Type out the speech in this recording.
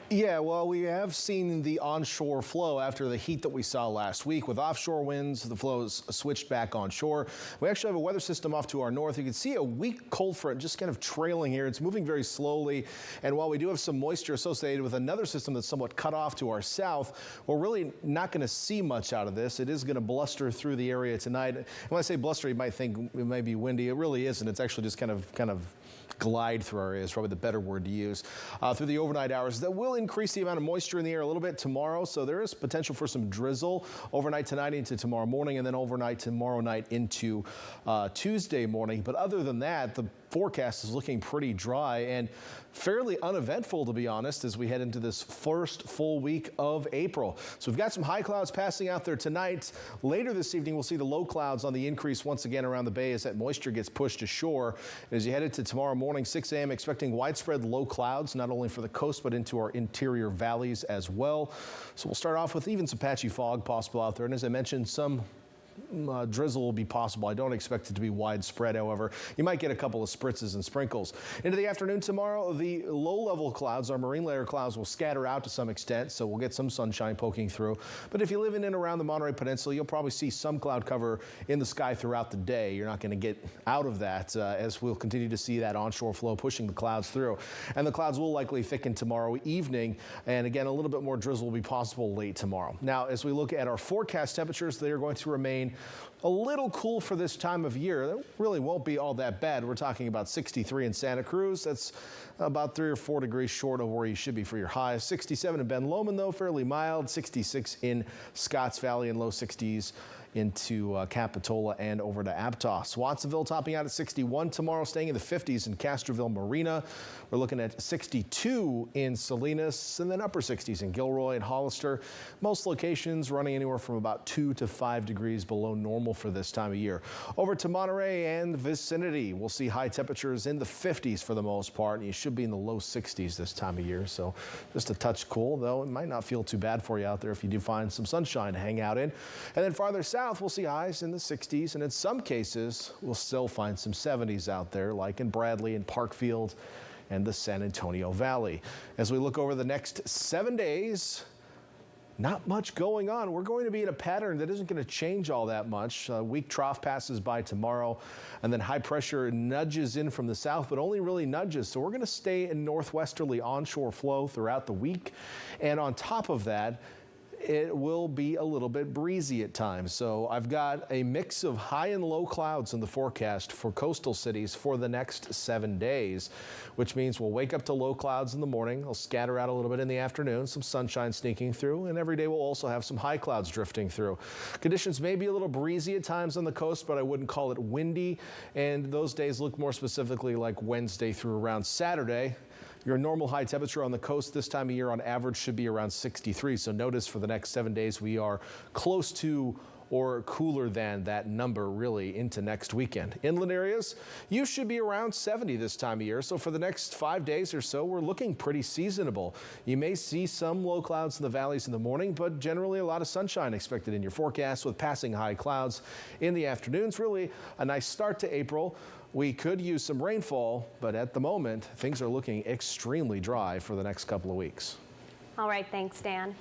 Yeah, well, we have seen the onshore flow after the heat that we saw last week. With offshore winds, the flow has switched back onshore. We actually have a weather system off to our north. You can see a weak cold front just kind of trailing here. It's moving very slowly. And while we do have some moisture associated with another system that's somewhat cut off to our south, we're really not going to see much out of this. It is going to bluster through the area tonight. And when I say bluster, you might think it might be windy. It really isn't. It's actually just kind of glide through our area is probably the better word to use. Through the overnight hours, that will increase the amount of moisture in the air a little bit tomorrow, so there is potential for some drizzle overnight tonight into tomorrow morning, and then overnight tomorrow night into Tuesday morning. But other than that, the forecast is looking pretty dry and fairly uneventful, to be honest, as we head into this first full week of April. So we've got some high clouds passing out there tonight. Later this evening, we'll see the low clouds on the increase once again around the bay as that moisture gets pushed ashore. And as you head into tomorrow morning, 6 a.m., expecting widespread low clouds, not only for the coast, but into our interior valleys as well. So we'll start off with even some patchy fog possible out there. And as I mentioned, some drizzle will be possible. I don't expect it to be widespread, however. You might get a couple of spritzes and sprinkles. Into the afternoon tomorrow, the low-level clouds, our marine layer clouds, will scatter out to some extent, so we'll get some sunshine poking through. But if you live in and around the Monterey Peninsula, you'll probably see some cloud cover in the sky throughout the day. You're not going to get out of that as we'll continue to see that onshore flow pushing the clouds through. And the clouds will likely thicken tomorrow evening, and again, a little bit more drizzle will be possible late tomorrow. Now, as we look at our forecast temperatures, they are going to remain a little cool for this time of year. That really won't be all that bad. We're talking about 63 in Santa Cruz. That's about 3 or 4 degrees short of where you should be for your high. 67 in Ben Lomond, though, fairly mild. 66 in Scotts Valley and low 60s into Capitola and over to Aptos. Watsonville topping out at 61 tomorrow, staying in the 50s in Castroville Marina. We're looking at 62 in Salinas and then upper 60s in Gilroy and Hollister. Most locations running anywhere from about 2 to 5 degrees below normal for this time of year. Over to Monterey and vicinity, we'll see high temperatures in the 50s for the most part, and you should be in the low 60s this time of year. So just a touch cool, though it might not feel too bad for you out there if you do find some sunshine to hang out in. And then farther south, we'll see highs in the 60s, and in some cases, we'll still find some 70s out there, like in Bradley and Parkfield and the San Antonio Valley. As we look over the next 7 days, not much going on. We're going to be in a pattern that isn't going to change all that much. Weak trough passes by tomorrow, and then high pressure nudges in from the south, but only really nudges. So we're going to stay in northwesterly onshore flow throughout the week. And on top of that, it will be a little bit breezy at times. So I've got a mix of high and low clouds in the forecast for coastal cities for the next 7 days, which means we'll wake up to low clouds in the morning. They'll scatter out a little bit in the afternoon, some sunshine sneaking through, and every day we'll also have some high clouds drifting through. Conditions may be a little breezy at times on the coast, but I wouldn't call it windy. And those days look more specifically like Wednesday through around Saturday. Your normal high temperature on the coast this time of year on average should be around 63. So notice for the next 7 days we are close to or cooler than that number really into next weekend. Inland areas, you should be around 70 this time of year. So for the next 5 days or so, we're looking pretty seasonable. You may see some low clouds in the valleys in the morning, but generally a lot of sunshine expected in your forecast with passing high clouds in the afternoons. Really a nice start to April. We could use some rainfall, but at the moment, things are looking extremely dry for the next couple of weeks. All right, thanks, Dan.